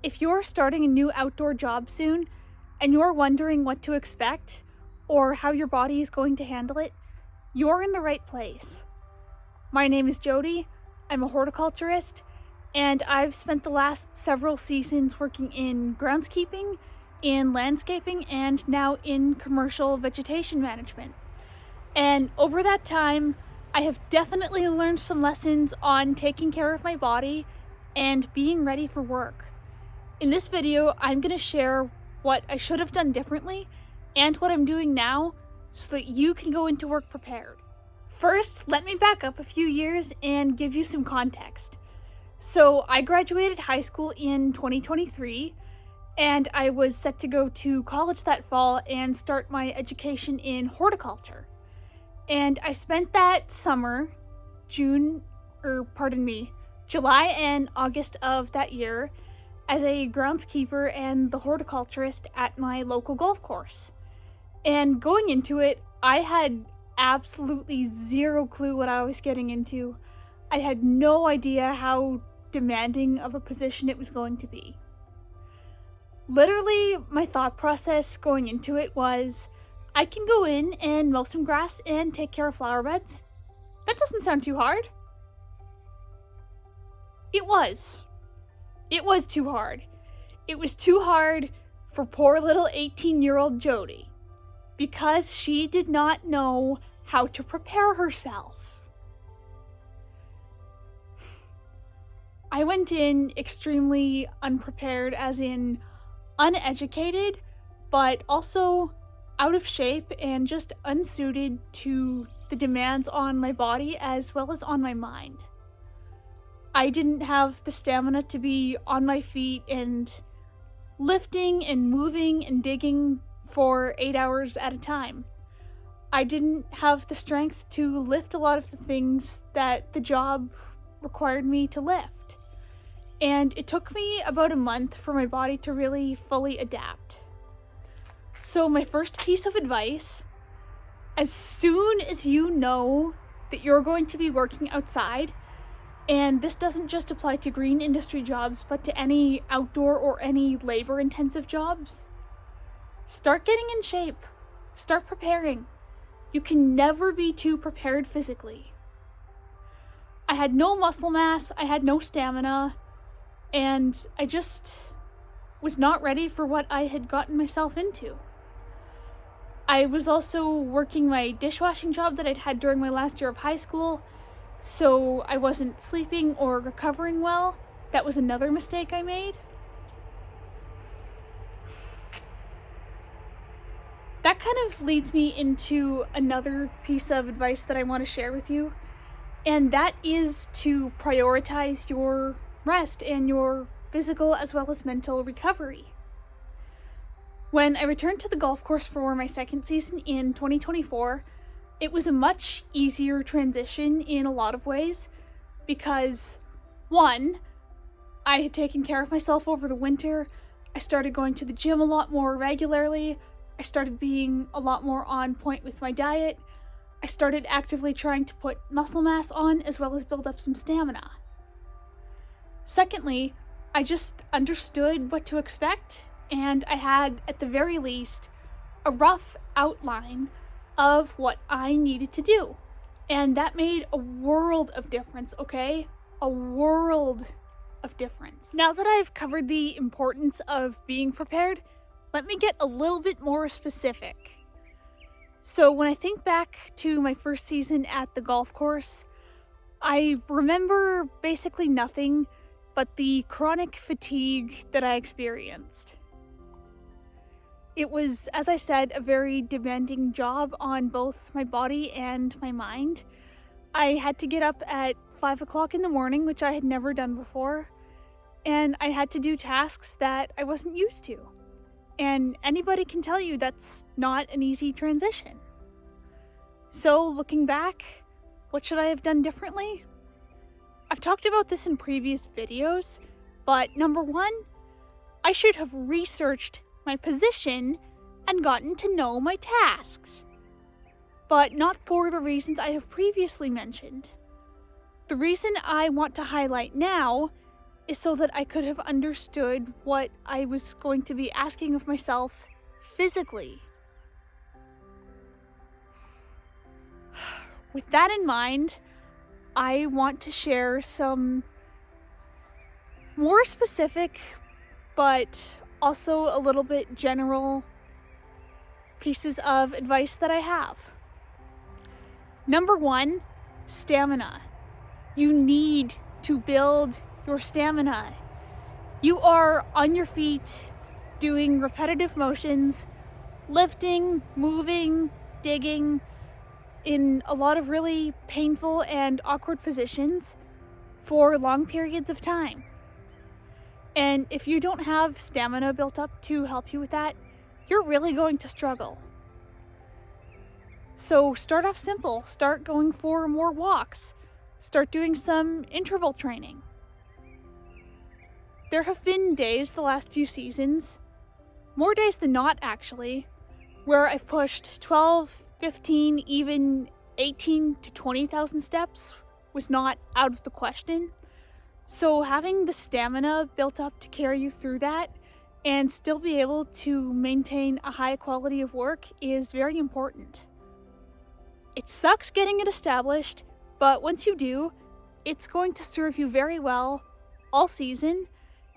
If you're starting a new outdoor job soon and you're wondering what to expect or how your body is going to handle it, you're in the right place. My name is Jody, I'm a horticulturist, and I've spent the last several seasons working in groundskeeping, in landscaping, and now in commercial vegetation management. And over that time, I have definitely learned some lessons on taking care of my body and being ready for work. In this video, I'm going to share what I should have done differently and what I'm doing now so that you can go into work prepared. First, let me back up a few years and give you some context. So I graduated high school in 2023, and I was set to go to college that fall and start my education in horticulture. And I spent that summer, July and August of that year, as a groundskeeper and the horticulturist at my local golf course. And going into it, I had absolutely zero clue what I was getting into. I had no idea how demanding of a position it was going to be. Literally, my thought process going into it was, I can go in and mow some grass and take care of flower beds. That doesn't sound too hard. It was. It was too hard. It was too hard for poor little 18-year-old Jody because she did not know how to prepare herself. I went in extremely unprepared, as in uneducated, but also out of shape and just unsuited to the demands on my body as well as on my mind. I didn't have the stamina to be on my feet and lifting and moving and digging for 8 hours at a time. I didn't have the strength to lift a lot of the things that the job required me to lift. And it took me about a month for my body to really fully adapt. So my first piece of advice, as soon as you know that you're going to be working outside, and this doesn't just apply to green industry jobs, but to any outdoor or any labor-intensive jobs, start getting in shape. Start preparing. You can never be too prepared physically. I had no muscle mass, I had no stamina, and I just was not ready for what I had gotten myself into. I was also working my dishwashing job that I'd had during my last year of high school, so I wasn't sleeping or recovering well. That was another mistake I made. That kind of leads me into another piece of advice that I want to share with you, and that is to prioritize your rest and your physical as well as mental recovery. When I returned to the golf course for my second season in 2024, it was a much easier transition in a lot of ways because, one, I had taken care of myself over the winter. I started going to the gym a lot more regularly. I started being a lot more on point with my diet. I started actively trying to put muscle mass on as well as build up some stamina. Secondly, I just understood what to expect, and I had, at the very least, a rough outline of what I needed to do. And that made a world of difference, okay? A world of difference. Now that I've covered the importance of being prepared, let me get a little bit more specific. So when I think back to my first season at the golf course, I remember basically nothing but the chronic fatigue that I experienced. It was, as I said, a very demanding job on both my body and my mind. I had to get up at 5 o'clock in the morning, which I had never done before, and I had to do tasks that I wasn't used to. And anybody can tell you that's not an easy transition. So looking back, what should I have done differently? I've talked about this in previous videos, but number one, I should have researched my position and gotten to know my tasks. But not for the reasons I have previously mentioned. The reason I want to highlight now is so that I could have understood what I was going to be asking of myself physically. With that in mind, I want to share some more specific, but also a little bit general pieces of advice that I have. Number 1, stamina. You need to build your stamina. You are on your feet doing repetitive motions, lifting, moving, digging in a lot of really painful and awkward positions for long periods of time. And if you don't have stamina built up to help you with that, you're really going to struggle. So start off simple. Start going for more walks. Start doing some interval training. There have been days the last few seasons, more days than not actually, where I've pushed 12, 15, even 18 to 20,000 steps was not out of the question. So having the stamina built up to carry you through that and still be able to maintain a high quality of work is very important. It sucks getting it established, but once you do, it's going to serve you very well all season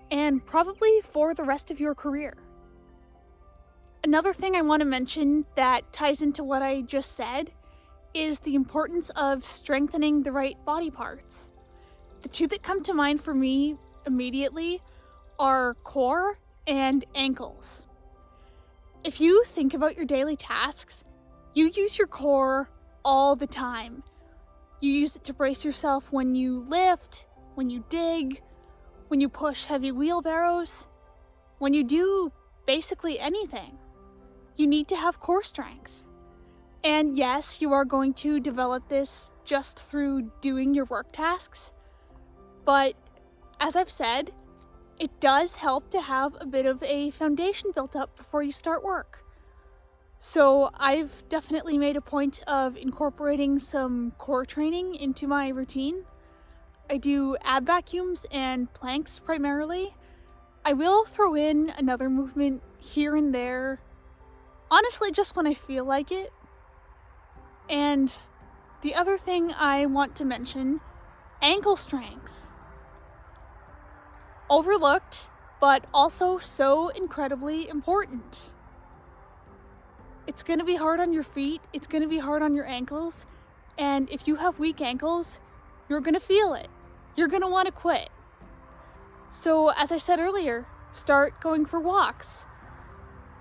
and probably for the rest of your career. Another thing I want to mention that ties into what I just said is the importance of strengthening the right body parts. The two that come to mind for me immediately are core and ankles. If you think about your daily tasks, you use your core all the time. You use it to brace yourself when you lift, when you dig, when you push heavy wheelbarrows, when you do basically anything. You need to have core strength. And yes, you are going to develop this just through doing your work tasks. But as I've said, it does help to have a bit of a foundation built up before you start work. So I've definitely made a point of incorporating some core training into my routine. I do ab vacuums and planks primarily. I will throw in another movement here and there, honestly just when I feel like it. And the other thing I want to mention, ankle strength. Overlooked, but also so incredibly important. It's going to be hard on your feet, it's going to be hard on your ankles, and if you have weak ankles, you're going to feel it. You're going to want to quit. So, as I said earlier, start going for walks.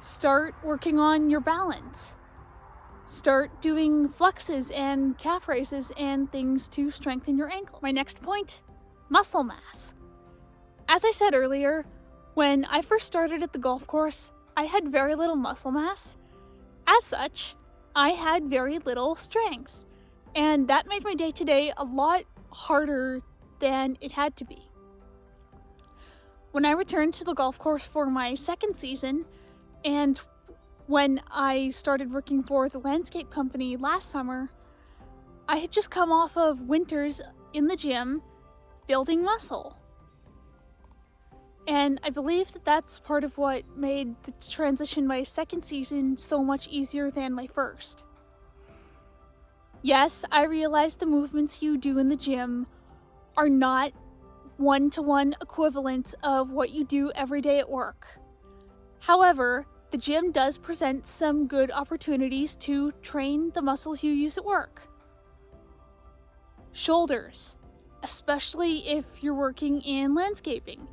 Start working on your balance. Start doing fluxes and calf raises and things to strengthen your ankles. My next point, muscle mass. As I said earlier, when I first started at the golf course, I had very little muscle mass. As such, I had very little strength, and that made my day-to-day a lot harder than it had to be. When I returned to the golf course for my second season, and when I started working for the landscape company last summer, I had just come off of winters in the gym building muscle. And I believe that that's part of what made the transition my second season so much easier than my first. Yes, I realize the movements you do in the gym are not one-to-one equivalents of what you do every day at work. However, the gym does present some good opportunities to train the muscles you use at work. Shoulders, especially if you're working in landscaping.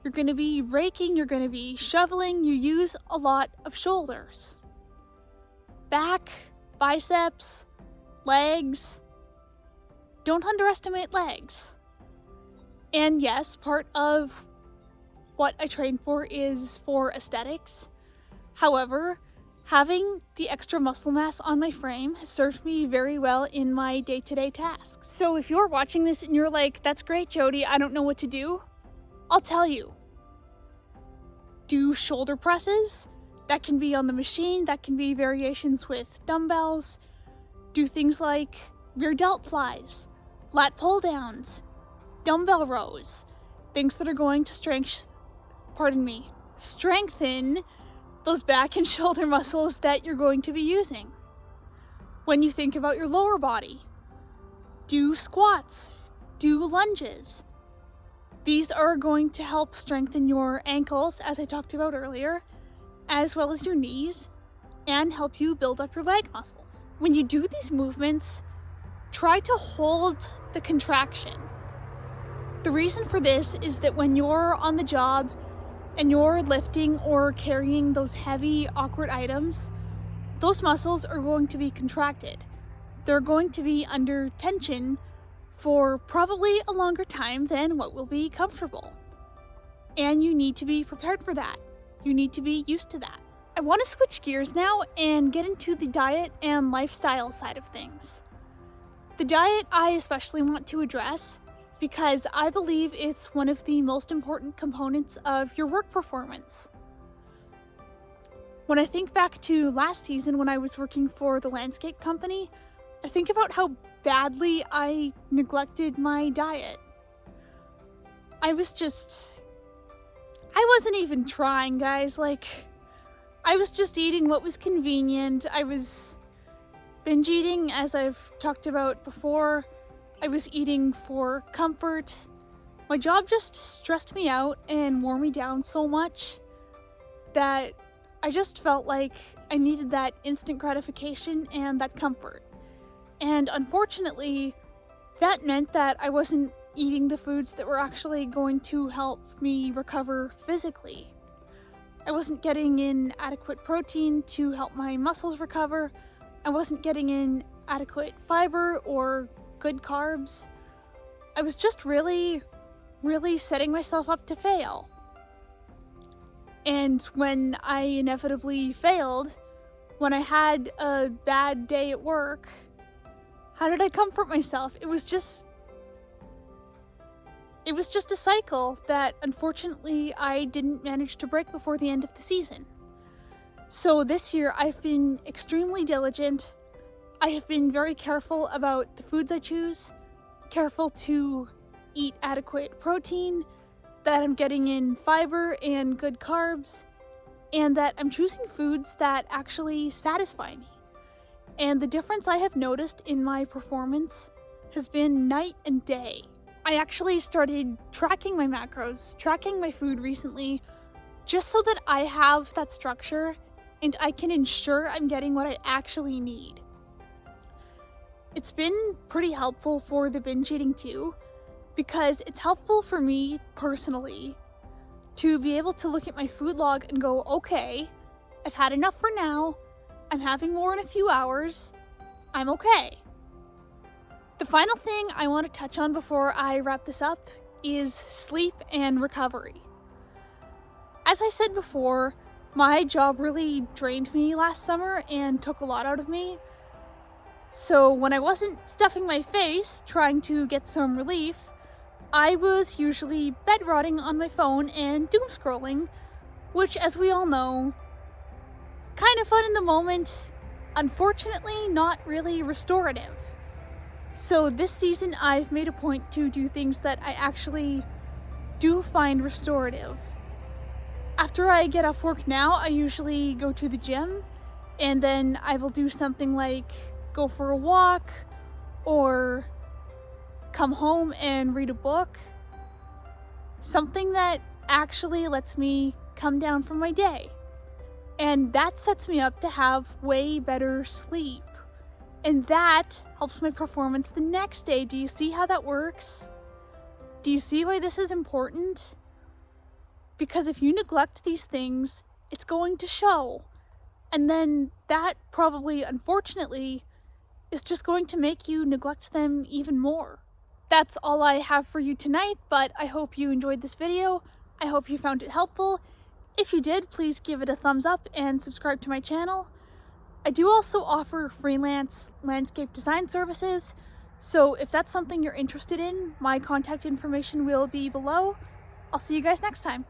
You're going to be raking, you're going to be shoveling, you use a lot of shoulders. Back, biceps, legs. Don't underestimate legs. And yes, part of what I train for is for aesthetics. However, having the extra muscle mass on my frame has served me very well in my day-to-day tasks. So if you're watching this and you're like, that's great, Jody, I don't know what to do, I'll tell you. Do shoulder presses. That can be on the machine, that can be variations with dumbbells. Do things like rear delt flies, lat pull downs, dumbbell rows. things that are going to strengthen those back and shoulder muscles that you're going to be using. When you think about your lower body, do squats, do lunges. These are going to help strengthen your ankles, as I talked about earlier, as well as your knees, and help you build up your leg muscles. When you do these movements, try to hold the contraction. The reason for this is that when you're on the job and you're lifting or carrying those heavy, awkward items, those muscles are going to be contracted. They're going to be under tension for probably a longer time than what will be comfortable. And you need to be prepared for that. You need to be used to that. I want to switch gears now and get into the diet and lifestyle side of things. The diet I especially want to address because I believe it's one of the most important components of your work performance. When I think back to last season when I was working for the landscape company, I think about how badly I neglected my diet. I wasn't even trying, guys. I was just eating what was convenient. I was binge eating, as I've talked about before. I was eating for comfort. My job just stressed me out and wore me down so much that I just felt like I needed that instant gratification and that comfort. And unfortunately, that meant that I wasn't eating the foods that were actually going to help me recover physically. I wasn't getting in adequate protein to help my muscles recover. I wasn't getting in adequate fiber or good carbs. I was just really setting myself up to fail. And when I inevitably failed, when I had a bad day at work, how did I comfort myself? It was just a cycle that unfortunately I didn't manage to break before the end of the season. So this year I've been extremely diligent. I have been very careful about the foods I choose, careful to eat adequate protein, that I'm getting in fiber and good carbs, and that I'm choosing foods that actually satisfy me. And the difference I have noticed in my performance has been night and day. I actually started tracking my macros, tracking my food recently, just so that I have that structure and I can ensure I'm getting what I actually need. It's been pretty helpful for the binge eating too, because it's helpful for me personally to be able to look at my food log and go, okay, I've had enough for now, I'm having more in a few hours, I'm okay. The final thing I want to touch on before I wrap this up is sleep and recovery. As I said before, my job really drained me last summer and took a lot out of me. So when I wasn't stuffing my face trying to get some relief, I was usually bed rotting on my phone and doom scrolling, which, as we all know, kind of fun in the moment, unfortunately not really restorative. So this season I've made a point to do things that I actually do find restorative. After I get off work now, I usually go to the gym, and then I will do something like go for a walk or come home and read a book. Something that actually lets me come down from my day. And that sets me up to have way better sleep. And that helps my performance the next day. Do you see how that works? Do you see why this is important? Because if you neglect these things, it's going to show. And then that probably, unfortunately, is just going to make you neglect them even more. That's all I have for you tonight, but I hope you enjoyed this video. I hope you found it helpful. If you did, please give it a thumbs up and subscribe to my channel. I do also offer freelance landscape design services, so if that's something you're interested in, my contact information will be below. I'll see you guys next time.